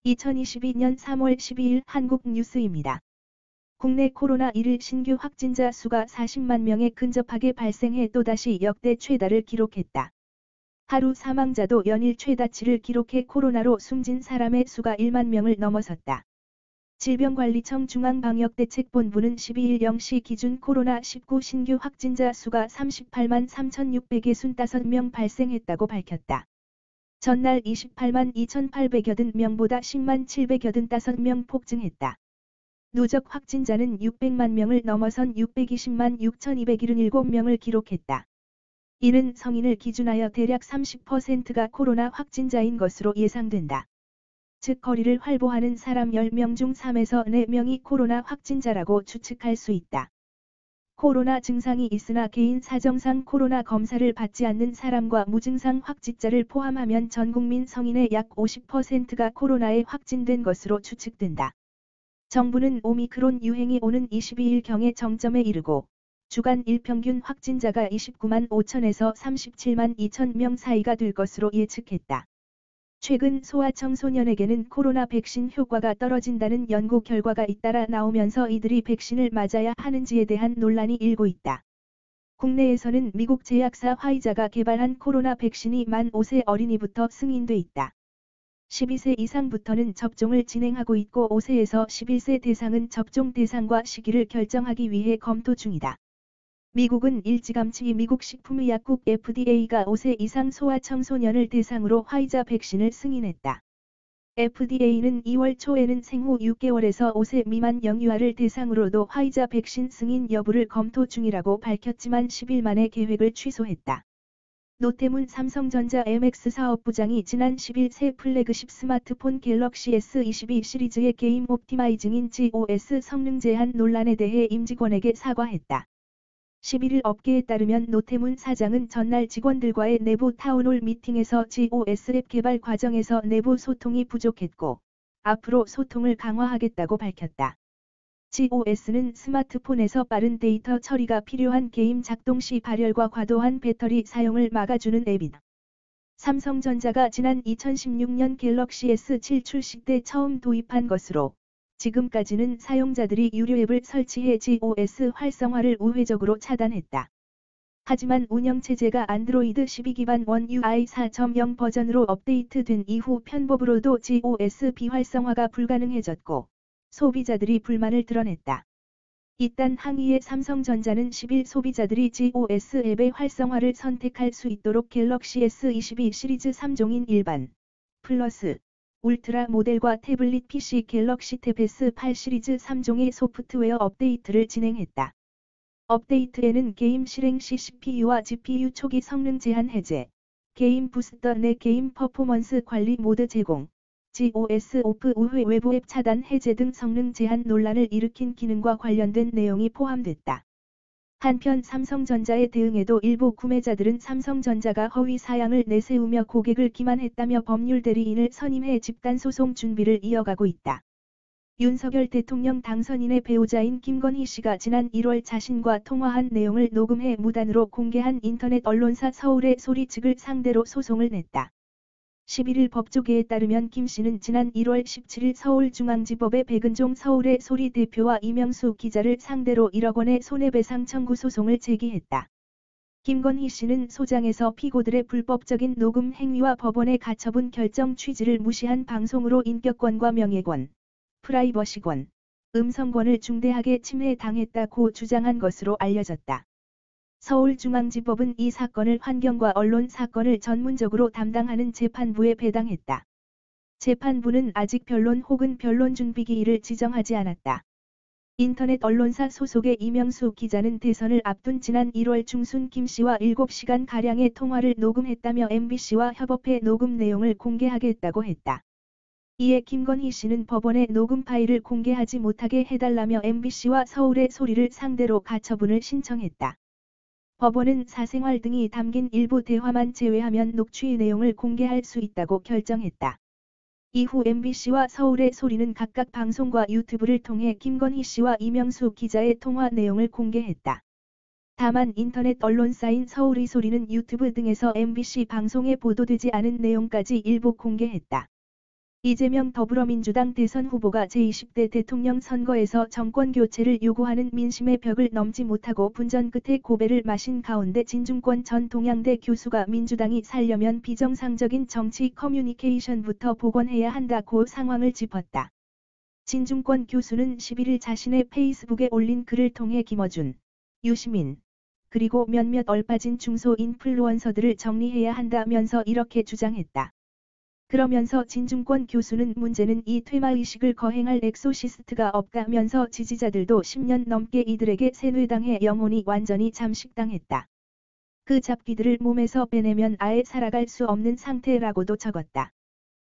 2022년 3월 12일 한국 뉴스입니다. 국내 코로나19 신규 확진자 수가 40만 명에 근접하게 발생해 또다시 역대 최다를 기록했다. 하루 사망자도 연일 최다치를 기록해 코로나로 숨진 사람의 수가 1만 명을 넘어섰다. 질병관리청 중앙방역대책본부는 12일 0시 기준 코로나19 신규 확진자 수가 38만 3,665명 발생했다고 밝혔다. 전날 28만 2,880명보다 10만 785명 폭증했다. 누적 확진자는 600만 명을 넘어선 620만 6,277명을 기록했다. 이는 성인을 기준하여 대략 30%가 코로나 확진자인 것으로 예상된다. 즉 거리를 활보하는 사람 10명 중 3에서 4명이 코로나 확진자라고 추측할 수 있다. 코로나 증상이 있으나 개인 사정상 코로나 검사를 받지 않는 사람과 무증상 확진자를 포함하면 전 국민 성인의 약 50%가 코로나에 확진된 것으로 추측된다. 정부는 오미크론 유행이 오는 22일경에 정점에 이르고 주간 일평균 확진자가 29만 5천에서 37만 2천 명 사이가 될 것으로 예측했다. 최근 소아청소년에게는 코로나 백신 효과가 떨어진다는 연구 결과가 잇따라 나오면서 이들이 백신을 맞아야 하는지에 대한 논란이 일고 있다. 국내에서는 미국 제약사 화이자가 개발한 코로나 백신이 만 5세 어린이부터 승인돼 있다. 12세 이상부터는 접종을 진행하고 있고 5세에서 11세 대상은 접종 대상과 시기를 결정하기 위해 검토 중이다. 미국은 일찌감치 미국 식품의약국 FDA가 5세 이상 소아청소년을 대상으로 화이자 백신을 승인했다. FDA는 2월 초에는 생후 6개월에서 5세 미만 영유아를 대상으로도 화이자 백신 승인 여부를 검토 중이라고 밝혔지만 10일 만에 계획을 취소했다. 노태문 삼성전자 MX 사업부장이 지난 10일 새 플래그십 스마트폰 갤럭시 S22 시리즈의 게임 옵티마이징인 GOS 성능 제한 논란에 대해 임직원에게 사과했다. 11일 업계에 따르면 노태문 사장은 전날 직원들과의 내부 타운홀 미팅에서 GOS 앱 개발 과정에서 내부 소통이 부족했고 앞으로 소통을 강화하겠다고 밝혔다. GOS는 스마트폰에서 빠른 데이터 처리가 필요한 게임 작동 시 발열과 과도한 배터리 사용을 막아주는 앱이다. 삼성전자가 지난 2016년 갤럭시 S7 출시 때 처음 도입한 것으로 지금까지는 사용자들이 유료 앱을 설치해 GOS 활성화를 우회적으로 차단했다. 하지만 운영체제가 안드로이드 12 기반 원 UI 4.0 버전으로 업데이트된 이후 편법으로도 GOS 비활성화가 불가능해졌고 소비자들이 불만을 드러냈다. 이딴 항의에 삼성전자는 10일 소비자들이 GOS 앱의 활성화를 선택할 수 있도록 갤럭시 S22 시리즈 3종인 일반, 플러스, 울트라 모델과 태블릿 PC 갤럭시 탭 S8 시리즈 3종의 소프트웨어 업데이트를 진행했다. 업데이트에는 게임 실행 시 CPU와 GPU 초기 성능 제한 해제, 게임 부스터 내 게임 퍼포먼스 관리 모드 제공, GOS 오프 우회 외부 앱 차단 해제 등 성능 제한 논란을 일으킨 기능과 관련된 내용이 포함됐다. 한편 삼성전자의 대응에도 일부 구매자들은 삼성전자가 허위 사양을 내세우며 고객을 기만했다며 법률 대리인을 선임해 집단소송 준비를 이어가고 있다. 윤석열 대통령 당선인의 배우자인 김건희 씨가 지난 1월 자신과 통화한 내용을 녹음해 무단으로 공개한 인터넷 언론사 서울의 소리 측을 상대로 소송을 냈다. 11일 법조계에 따르면 김 씨는 지난 1월 17일 서울중앙지법에 백은종 서울의 소리 대표와 이명수 기자를 상대로 1억 원의 손해배상 청구 소송을 제기했다. 김건희 씨는 소장에서 피고들의 불법적인 녹음 행위와 법원의 가처분 결정 취지를 무시한 방송으로 인격권과 명예권, 프라이버시권, 음성권을 중대하게 침해당했다고 주장한 것으로 알려졌다. 서울중앙지법은 이 사건을 환경과 언론 사건을 전문적으로 담당하는 재판부에 배당했다. 재판부는 아직 변론 혹은 변론 준비기일을 지정하지 않았다. 인터넷 언론사 소속의 이명수 기자는 대선을 앞둔 지난 1월 중순 김 씨와 7시간가량의 통화를 녹음했다며 MBC와 협업해 녹음 내용을 공개하겠다고 했다. 이에 김건희 씨는 법원에 녹음 파일을 공개하지 못하게 해달라며 MBC와 서울의 소리를 상대로 가처분을 신청했다. 법원은 사생활 등이 담긴 일부 대화만 제외하면 녹취 내용을 공개할 수 있다고 결정했다. 이후 MBC와 서울의 소리는 각각 방송과 유튜브를 통해 김건희 씨와 이명수 기자의 통화 내용을 공개했다. 다만 인터넷 언론사인 서울의 소리는 유튜브 등에서 MBC 방송에 보도되지 않은 내용까지 일부 공개했다. 이재명 더불어민주당 대선 후보가 제20대 대통령 선거에서 정권 교체를 요구하는 민심의 벽을 넘지 못하고 분전 끝에 고배를 마신 가운데 진중권 전 동양대 교수가 민주당이 살려면 비정상적인 정치 커뮤니케이션부터 복원해야 한다고 상황을 짚었다. 진중권 교수는 11일 자신의 페이스북에 올린 글을 통해 김어준, 유시민, 그리고 몇몇 얼빠진 중소 인플루언서들을 정리해야 한다면서 이렇게 주장했다. 그러면서 진중권 교수는 문제는 이 퇴마의식을 거행할 엑소시스트가 없다면서 지지자들도 10년 넘게 이들에게 세뇌당해 영혼이 완전히 잠식당했다. 그 잡귀들을 몸에서 빼내면 아예 살아갈 수 없는 상태라고도 적었다.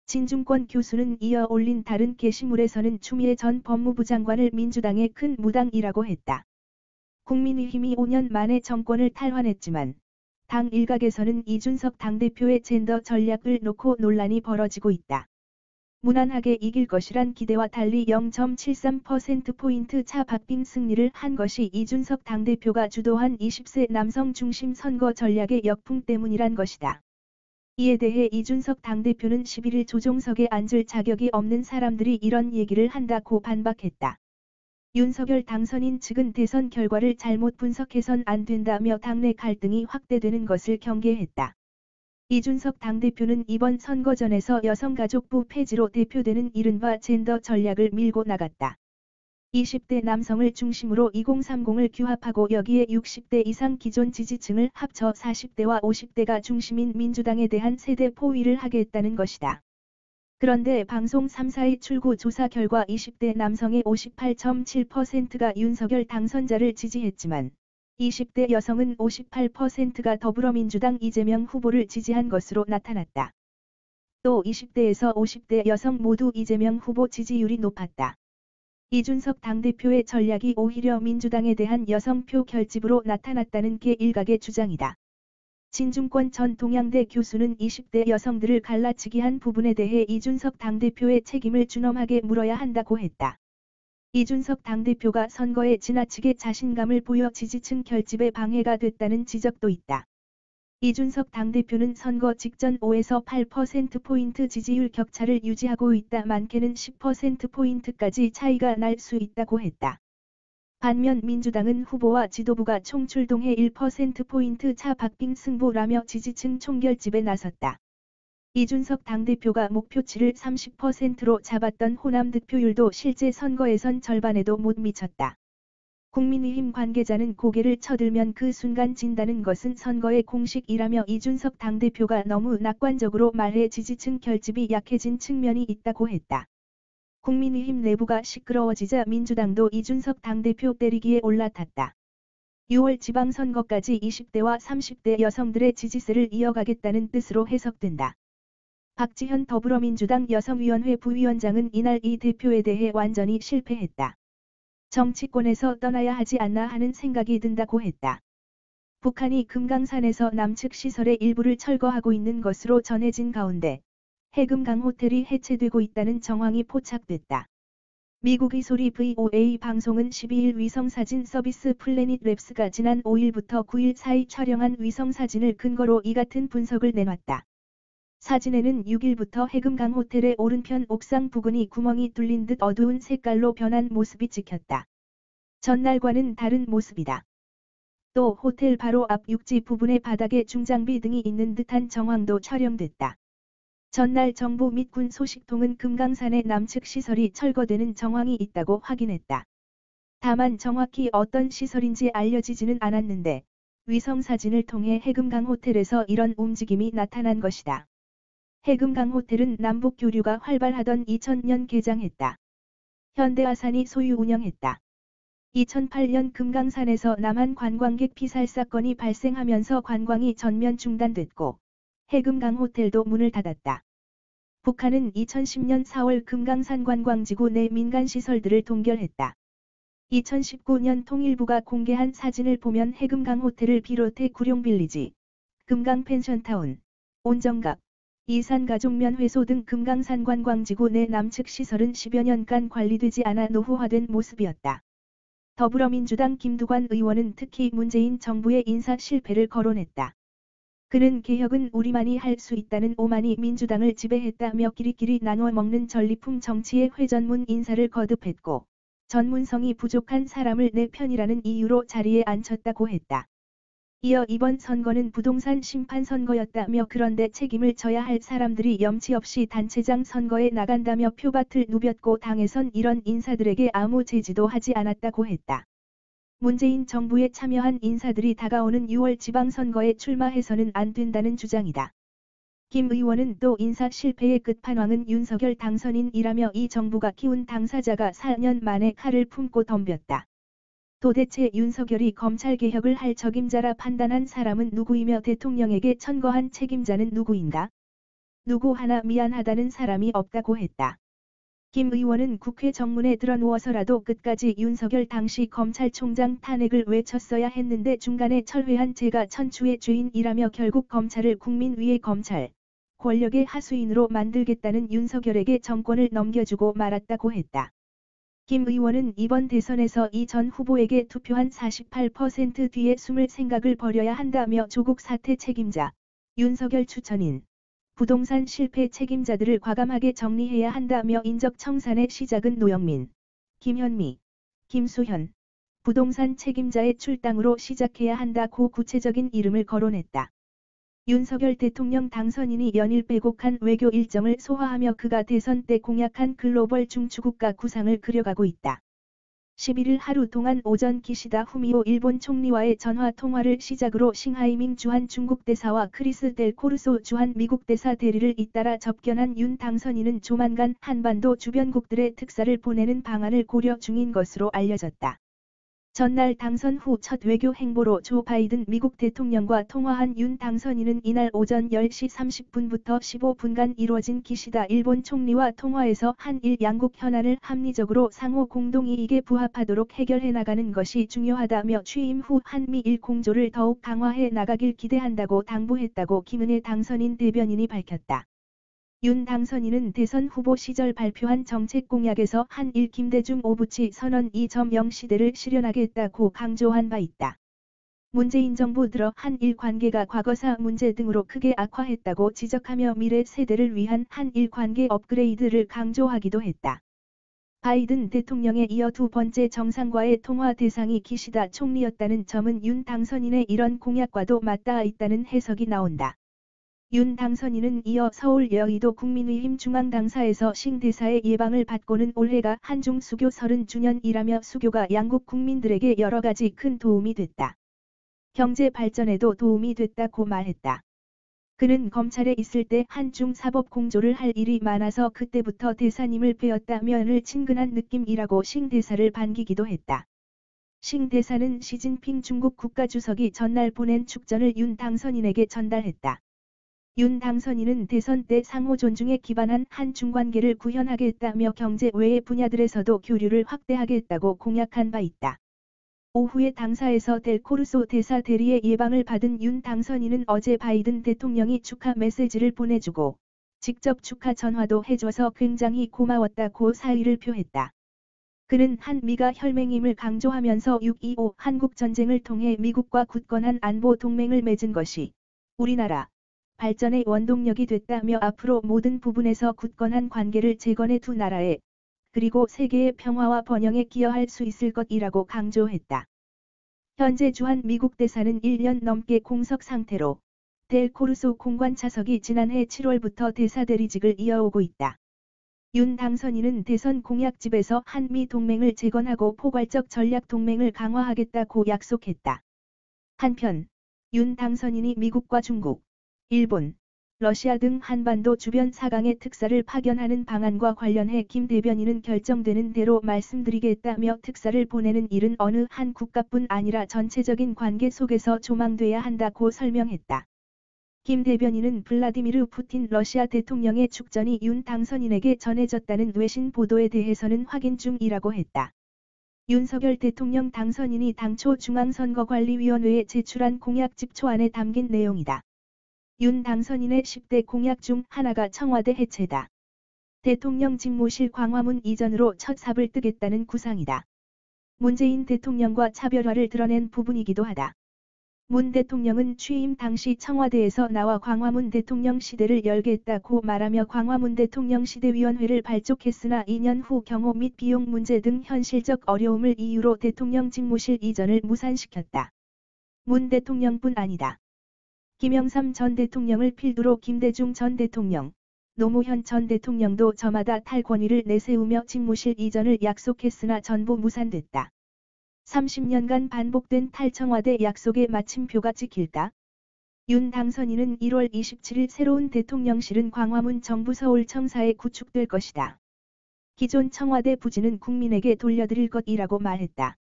진중권 교수는 이어 올린 다른 게시물에서는 추미애 전 법무부 장관을 민주당의 큰 무당이라고 했다. 국민의힘이 5년 만에 정권을 탈환했지만 당 일각에서는 이준석 당대표의 젠더 전략을 놓고 논란이 벌어지고 있다. 무난하게 이길 것이란 기대와 달리 0.73%포인트 차 박빙 승리를 한 것이 이준석 당대표가 주도한 20세 남성 중심 선거 전략의 역풍 때문이란 것이다. 이에 대해 이준석 당대표는 11일 조종석에 앉을 자격이 없는 사람들이 이런 얘기를 한다고 반박했다. 윤석열 당선인 측은 대선 결과를 잘못 분석해선 안 된다며 당내 갈등이 확대되는 것을 경계했다. 이준석 당대표는 이번 선거전에서 여성가족부 폐지로 대표되는 이른바 젠더 전략을 밀고 나갔다. 20대 남성을 중심으로 2030을 규합하고 여기에 60대 이상 기존 지지층을 합쳐 40대와 50대가 중심인 민주당에 대한 세대 포위를 하겠다는 것이다. 그런데 방송 3사의 출구 조사 결과 20대 남성의 58.7%가 윤석열 당선자를 지지했지만 20대 여성은 58%가 더불어민주당 이재명 후보를 지지한 것으로 나타났다. 또 20대에서 50대 여성 모두 이재명 후보 지지율이 높았다. 이준석 당대표의 전략이 오히려 민주당에 대한 여성표 결집으로 나타났다는 게 일각의 주장이다. 진중권 전 동양대 교수는 20대 여성들을 갈라치기 한 부분에 대해 이준석 당대표의 책임을 준엄하게 물어야 한다고 했다. 이준석 당대표가 선거에 지나치게 자신감을 보여 지지층 결집에 방해가 됐다는 지적도 있다. 이준석 당대표는 선거 직전 5에서 8%포인트 지지율 격차를 유지하고 있다. 많게는 10%포인트까지 차이가 날 수 있다고 했다. 반면 민주당은 후보와 지도부가 총출동해 1%포인트 차 박빙 승부라며 지지층 총결집에 나섰다. 이준석 당대표가 목표치를 30%로 잡았던 호남 득표율도 실제 선거에선 절반에도 못 미쳤다. 국민의힘 관계자는 고개를 쳐들면 그 순간 진다는 것은 선거의 공식이라며 이준석 당대표가 너무 낙관적으로 말해 지지층 결집이 약해진 측면이 있다고 했다. 국민의힘 내부가 시끄러워지자 민주당도 이준석 당대표 때리기에 올라탔다. 6월 지방선거까지 20대와 30대 여성들의 지지세를 이어가겠다는 뜻으로 해석된다. 박지현 더불어민주당 여성위원회 부위원장은 이날 이 대표에 대해 완전히 실패했다. 정치권에서 떠나야 하지 않나 하는 생각이 든다고 했다. 북한이 금강산에서 남측 시설의 일부를 철거하고 있는 것으로 전해진 가운데 해금강 호텔이 해체되고 있다는 정황이 포착됐다. 미국의 소리 VOA 방송은 12일 위성사진 서비스 플래닛 랩스가 지난 5일부터 9일 사이 촬영한 위성사진을 근거로 이 같은 분석을 내놨다. 사진에는 6일부터 해금강 호텔의 오른편 옥상 부근이 구멍이 뚫린 듯 어두운 색깔로 변한 모습이 찍혔다. 전날과는 다른 모습이다. 또 호텔 바로 앞 육지 부분의 바닥에 중장비 등이 있는 듯한 정황도 촬영됐다. 전날 정부 및 군 소식통은 금강산의 남측 시설이 철거되는 정황이 있다고 확인했다. 다만 정확히 어떤 시설인지 알려지지는 않았는데 위성사진을 통해 해금강 호텔에서 이런 움직임이 나타난 것이다. 해금강 호텔은 남북 교류가 활발하던 2000년 개장했다. 현대아산이 소유 운영했다. 2008년 금강산에서 남한 관광객 피살 사건이 발생하면서 관광이 전면 중단됐고 해금강 호텔도 문을 닫았다. 북한은 2010년 4월 금강산 관광지구 내 민간시설들을 동결했다. 2019년 통일부가 공개한 사진을 보면 해금강 호텔을 비롯해 구룡빌리지, 금강 펜션타운, 온정각, 이산가족면회소 등 금강산 관광지구 내 남측 시설은 10여 년간 관리되지 않아 노후화된 모습이었다. 더불어민주당 김두관 의원은 특히 문재인 정부의 인사 실패를 거론했다. 그는 개혁은 우리만이 할 수 있다는 오만이 민주당을 지배했다며 끼리끼리 나누어 먹는 전리품 정치의 회전문 인사를 거듭했고 전문성이 부족한 사람을 내 편이라는 이유로 자리에 앉혔다고 했다. 이어 이번 선거는 부동산 심판 선거였다며 그런데 책임을 져야 할 사람들이 염치 없이 단체장 선거에 나간다며 표밭을 누볐고 당에선 이런 인사들에게 아무 제지도 하지 않았다고 했다. 문재인 정부에 참여한 인사들이 다가오는 6월 지방선거에 출마해서는 안 된다는 주장이다. 김 의원은 또 인사 실패의 끝판왕은 윤석열 당선인이라며 이 정부가 키운 당사자가 4년 만에 칼을 품고 덤볐다. 도대체 윤석열이 검찰개혁을 할 적임자라 판단한 사람은 누구이며 대통령에게 천거한 책임자는 누구인가? 누구 하나 미안하다는 사람이 없다고 했다. 김 의원은 국회 정문에 드러누워서라도 끝까지 윤석열 당시 검찰총장 탄핵을 외쳤어야 했는데 중간에 철회한 제가 천추의 죄인이라며 결국 검찰을 국민 위의 검찰, 권력의 하수인으로 만들겠다는 윤석열에게 정권을 넘겨주고 말았다고 했다. 김 의원은 이번 대선에서 이 전 후보에게 투표한 48% 뒤에 숨을 생각을 버려야 한다며 조국 사태 책임자, 윤석열 추천인, 부동산 실패 책임자들을 과감하게 정리해야 한다며 인적 청산의 시작은 노영민, 김현미, 김수현, 부동산 책임자의 출당으로 시작해야 한다고 구체적인 이름을 거론했다. 윤석열 대통령 당선인이 연일 빼곡한 외교 일정을 소화하며 그가 대선 때 공약한 글로벌 중추국가 구상을 그려가고 있다. 11일 하루 동안 오전 기시다 후미오 일본 총리와의 전화 통화를 시작으로 싱하이밍 주한 중국 대사와 크리스 델 코르소 주한 미국 대사 대리를 잇따라 접견한 윤 당선인은 조만간 한반도 주변국들의 특사를 보내는 방안을 고려 중인 것으로 알려졌다. 전날 당선 후 첫 외교 행보로 조 바이든 미국 대통령과 통화한 윤 당선인은 이날 오전 10시 30분부터 15분간 이루어진 기시다 일본 총리와 통화에서 한일 양국 현안을 합리적으로 상호 공동이익에 부합하도록 해결해 나가는 것이 중요하다며 취임 후 한미일 공조를 더욱 강화해 나가길 기대한다고 당부했다고 김은혜 당선인 대변인이 밝혔다. 윤 당선인은 대선 후보 시절 발표한 정책 공약에서 한일 김대중 오부치 선언 2.0 시대를 실현하겠다고 강조한 바 있다. 문재인 정부 들어 한일 관계가 과거사 문제 등으로 크게 악화했다고 지적하며 미래 세대를 위한 한일 관계 업그레이드를 강조하기도 했다. 바이든 대통령에 이어 두 번째 정상과의 통화 대상이 기시다 총리였다는 점은 윤 당선인의 이런 공약과도 맞닿아 있다는 해석이 나온다. 윤 당선인은 이어 서울 여의도 국민의힘 중앙당사에서 싱 대사의 예방을 받고는 올해가 한중 수교 30주년이라며 수교가 양국 국민들에게 여러 가지 큰 도움이 됐다. 경제 발전에도 도움이 됐다고 말했다. 그는 검찰에 있을 때 한중 사법 공조를 할 일이 많아서 그때부터 대사님을 뵈었다며는 친근한 느낌이라고 싱 대사를 반기기도 했다. 싱 대사는 시진핑 중국 국가주석이 전날 보낸 축전을 윤 당선인에게 전달했다. 윤 당선인은 대선 때 상호 존중에 기반한 한중 관계를 구현하겠다며 경제 외의 분야들에서도 교류를 확대하겠다고 공약한 바 있다. 오후에 당사에서 델 코르소 대사 대리의 예방을 받은 윤 당선인은 어제 바이든 대통령이 축하 메시지를 보내주고 직접 축하 전화도 해줘서 굉장히 고마웠다고 사의를 표했다. 그는 한미가 혈맹임을 강조하면서 6.25 한국전쟁을 통해 미국과 굳건한 안보 동맹을 맺은 것이 우리나라 발전의 원동력이 됐다며 앞으로 모든 부분에서 굳건한 관계를 재건해 두 나라에 그리고 세계의 평화와 번영에 기여할 수 있을 것이라고 강조했다. 현재 주한 미국 대사는 1년 넘게 공석 상태로 델 코르소 공관 차석이 지난해 7월부터 대사 대리직을 이어오고 있다. 윤 당선인은 대선 공약집에서 한미 동맹을 재건하고 포괄적 전략 동맹을 강화하겠다고 약속했다. 한편 윤 당선인이 미국과 중국, 일본, 러시아 등 한반도 주변 4강의 특사를 파견하는 방안과 관련해 김 대변인은 결정되는 대로 말씀드리겠다며 특사를 보내는 일은 어느 한 국가뿐 아니라 전체적인 관계 속에서 조망돼야 한다고 설명했다. 김 대변인은 블라디미르 푸틴 러시아 대통령의 축전이 윤 당선인에게 전해졌다는 외신 보도에 대해서는 확인 중이라고 했다. 윤석열 대통령 당선인이 당초 중앙선거관리위원회에 제출한 공약집 초안에 담긴 내용이다. 윤 당선인의 10대 공약 중 하나가 청와대 해체다. 대통령 집무실 광화문 이전으로 첫 삽을 뜨겠다는 구상이다. 문재인 대통령과 차별화를 드러낸 부분이기도 하다. 문 대통령은 취임 당시 청와대에서 나와 광화문 대통령 시대를 열겠다고 말하며 광화문 대통령 시대위원회를 발족했으나 2년 후 경호 및 비용 문제 등 현실적 어려움을 이유로 대통령 직무실 이전을 무산시켰다. 문 대통령뿐 아니다. 김영삼 전 대통령을 필두로 김대중 전 대통령, 노무현 전 대통령도 저마다 탈권위를 내세우며 직무실 이전을 약속했으나 전부 무산됐다. 30년간 반복된 탈청와대 약속의 마침표가 찍힐까? 윤 당선인은 1월 27일 새로운 대통령실은 광화문 정부 서울청사에 구축될 것이다. 기존 청와대 부지는 국민에게 돌려드릴 것이라고 말했다.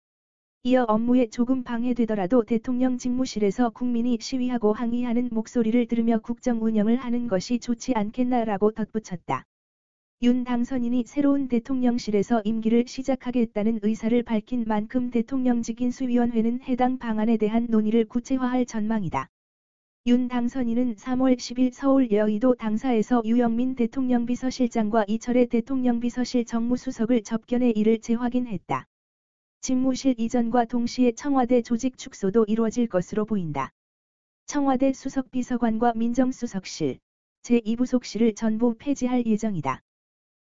이어 업무에 조금 방해되더라도 대통령 직무실에서 국민이 시위하고 항의하는 목소리를 들으며 국정 운영을 하는 것이 좋지 않겠나라고 덧붙였다. 윤 당선인이 새로운 대통령실에서 임기를 시작하겠다는 의사를 밝힌 만큼 대통령직 인수위원회는 해당 방안에 대한 논의를 구체화할 전망이다. 윤 당선인은 3월 10일 서울 여의도 당사에서 유영민 대통령 비서실장과 이철의 대통령 비서실 정무수석을 접견해 이를 재확인했다. 직무실 이전과 동시에 청와대 조직 축소도 이루어질 것으로 보인다. 청와대 수석비서관과 민정수석실, 제2부속실을 전부 폐지할 예정이다.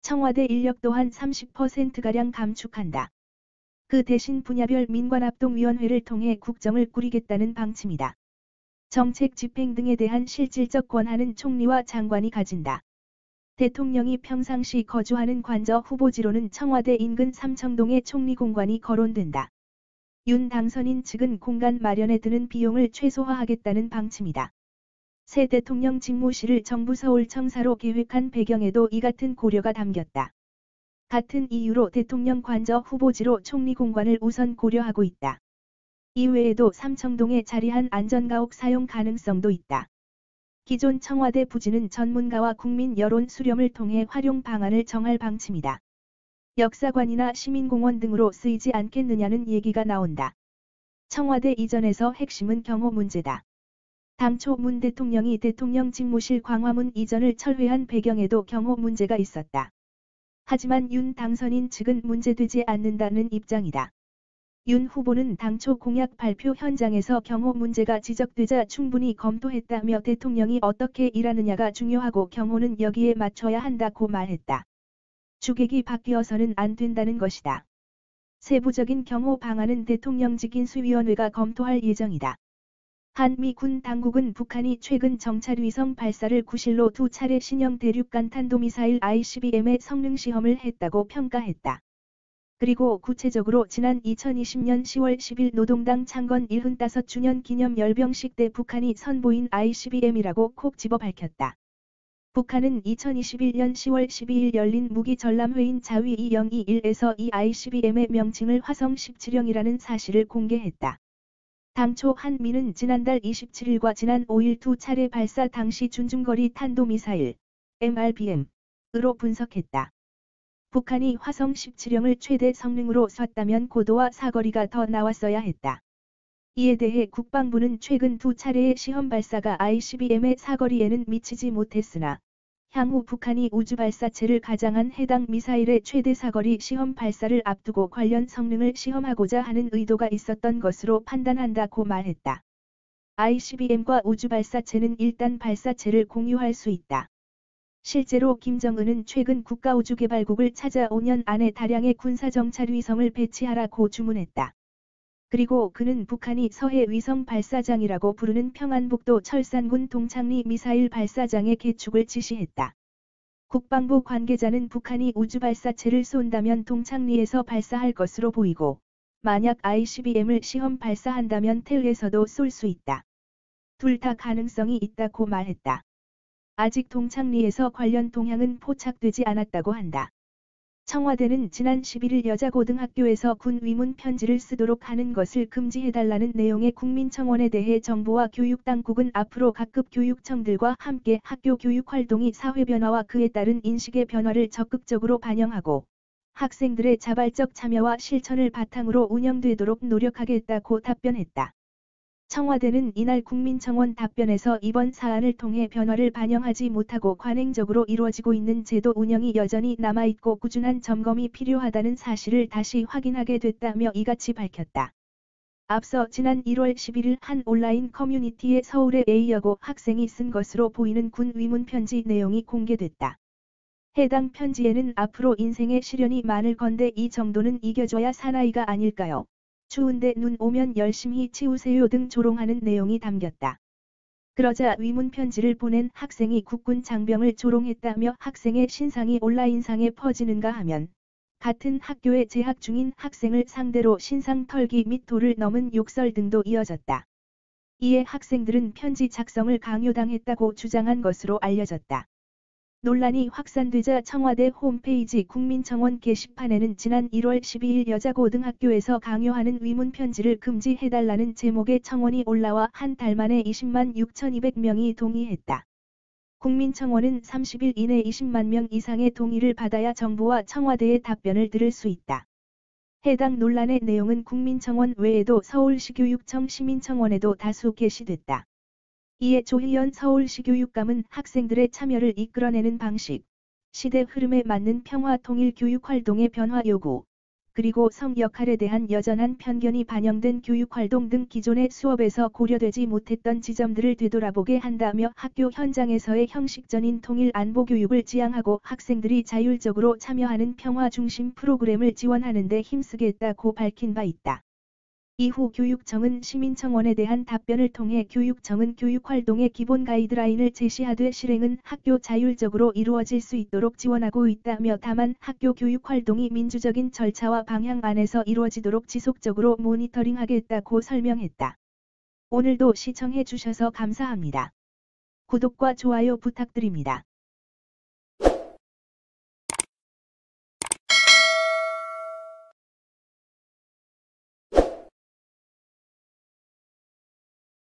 청와대 인력 또한 30%가량 감축한다. 그 대신 분야별 민관합동위원회를 통해 국정을 꾸리겠다는 방침이다. 정책 집행 등에 대한 실질적 권한은 총리와 장관이 가진다. 대통령이 평상시 거주하는 관저 후보지로는 청와대 인근 삼청동의 총리공관이 거론된다. 윤 당선인 측은 공간 마련에 드는 비용을 최소화하겠다는 방침이다. 새 대통령 직무실을 정부 서울청사로 계획한 배경에도 이 같은 고려가 담겼다. 같은 이유로 대통령 관저 후보지로 총리공관을 우선 고려하고 있다. 이외에도 삼청동에 자리한 안전가옥 사용 가능성도 있다. 기존 청와대 부지는 전문가와 국민 여론 수렴을 통해 활용 방안을 정할 방침이다. 역사관이나 시민공원 등으로 쓰이지 않겠느냐는 얘기가 나온다. 청와대 이전에서 핵심은 경호 문제다. 당초 문 대통령이 대통령 직무실 광화문 이전을 철회한 배경에도 경호 문제가 있었다. 하지만 윤 당선인 측은 문제되지 않는다는 입장이다. 윤 후보는 당초 공약 발표 현장에서 경호 문제가 지적되자 충분히 검토했다며 대통령이 어떻게 일하느냐가 중요하고 경호는 여기에 맞춰야 한다고 말했다. 주객이 바뀌어서는 안 된다는 것이다. 세부적인 경호 방안은 대통령직 인수위원회가 검토할 예정이다. 한미 군 당국은 북한이 최근 정찰위성 발사를 구실로 2차례 신형 대륙간 탄도미사일 ICBM의 성능 시험을 했다고 평가했다. 그리고 구체적으로 지난 2020년 10월 10일 노동당 창건 75주년 기념 열병식 때 북한이 선보인 ICBM이라고 콕 집어 밝혔다. 북한은 2021년 10월 12일 열린 무기전람회인 자위 2021에서 이 ICBM의 명칭을 화성 17형이라는 사실을 공개했다. 당초 한미는 지난달 27일과 지난 5일 2차례 발사 당시 준중거리 탄도미사일 MRBM으로 분석했다. 북한이 화성 17형을 최대 성능으로 쐈다면 고도와 사거리가 더 나왔어야 했다. 이에 대해 국방부는 최근 2차례의 시험 발사가 ICBM의 사거리에는 미치지 못했으나 향후 북한이 우주발사체를 가장한 해당 미사일의 최대 사거리 시험 발사를 앞두고 관련 성능을 시험하고자 하는 의도가 있었던 것으로 판단한다고 말했다. ICBM과 우주발사체는 일단 발사체를 공유할 수 있다. 실제로 김정은은 최근 국가우주개발국을 찾아 5년 안에 다량의 군사정찰위성을 배치하라고 주문했다. 그리고 그는 북한이 서해 위성 발사장이라고 부르는 평안북도 철산군 동창리 미사일 발사장의 개축을 지시했다. 국방부 관계자는 북한이 우주발사체를 쏜다면 동창리에서 발사할 것으로 보이고, 만약 ICBM을 시험 발사한다면 텔에서도 쏠 수 있다. 둘 다 가능성이 있다고 말했다. 아직 동창리에서 관련 동향은 포착되지 않았다고 한다. 청와대는 지난 11일 여자고등학교에서 군 위문 편지를 쓰도록 하는 것을 금지해달라는 내용의 국민청원에 대해 정부와 교육당국은 앞으로 각급 교육청들과 함께 학교 교육 활동이 사회 변화와 그에 따른 인식의 변화를 적극적으로 반영하고 학생들의 자발적 참여와 실천을 바탕으로 운영되도록 노력하겠다고 답변했다. 청와대는 이날 국민청원 답변에서 이번 사안을 통해 변화를 반영하지 못하고 관행적으로 이루어지고 있는 제도 운영이 여전히 남아있고 꾸준한 점검이 필요하다는 사실을 다시 확인하게 됐다며 이같이 밝혔다. 앞서 지난 1월 11일 한 온라인 커뮤니티에 서울의 A여고 학생이 쓴 것으로 보이는 군 위문 편지 내용이 공개됐다. 해당 편지에는 앞으로 인생의 시련이 많을 건데 이 정도는 이겨줘야 사나이가 아닐까요? 추운데 눈 오면 열심히 치우세요 등 조롱하는 내용이 담겼다. 그러자 위문 편지를 보낸 학생이 국군 장병을 조롱했다며 학생의 신상이 온라인상에 퍼지는가 하면 같은 학교에 재학 중인 학생을 상대로 신상 털기 및 도를 넘은 욕설 등도 이어졌다. 이에 학생들은 편지 작성을 강요당했다고 주장한 것으로 알려졌다. 논란이 확산되자 청와대 홈페이지 국민청원 게시판에는 지난 1월 12일 여자고등학교에서 강요하는 위문 편지를 금지해달라는 제목의 청원이 올라와 한 달 만에 20만 6,200명이 동의했다. 국민청원은 30일 이내 20만 명 이상의 동의를 받아야 정부와 청와대의 답변을 들을 수 있다. 해당 논란의 내용은 국민청원 외에도 서울시교육청 시민청원에도 다수 게시됐다. 이에 조희연 서울시 교육감은 학생들의 참여를 이끌어내는 방식, 시대 흐름에 맞는 평화 통일 교육 활동의 변화 요구, 그리고 성 역할에 대한 여전한 편견이 반영된 교육 활동 등 기존의 수업에서 고려되지 못했던 지점들을 되돌아보게 한다며 학교 현장에서의 형식전인 통일 안보 교육을 지향하고 학생들이 자율적으로 참여하는 평화 중심 프로그램을 지원하는 데 힘쓰겠다고 밝힌 바 있다. 이후 교육청은 시민청원에 대한 답변을 통해 교육청은 교육활동의 기본 가이드라인을 제시하되 실행은 학교 자율적으로 이루어질 수 있도록 지원하고 있다며 다만 학교 교육활동이 민주적인 절차와 방향 안에서 이루어지도록 지속적으로 모니터링하겠다고 설명했다. 오늘도 시청해 주셔서 감사합니다. 구독과 좋아요 부탁드립니다.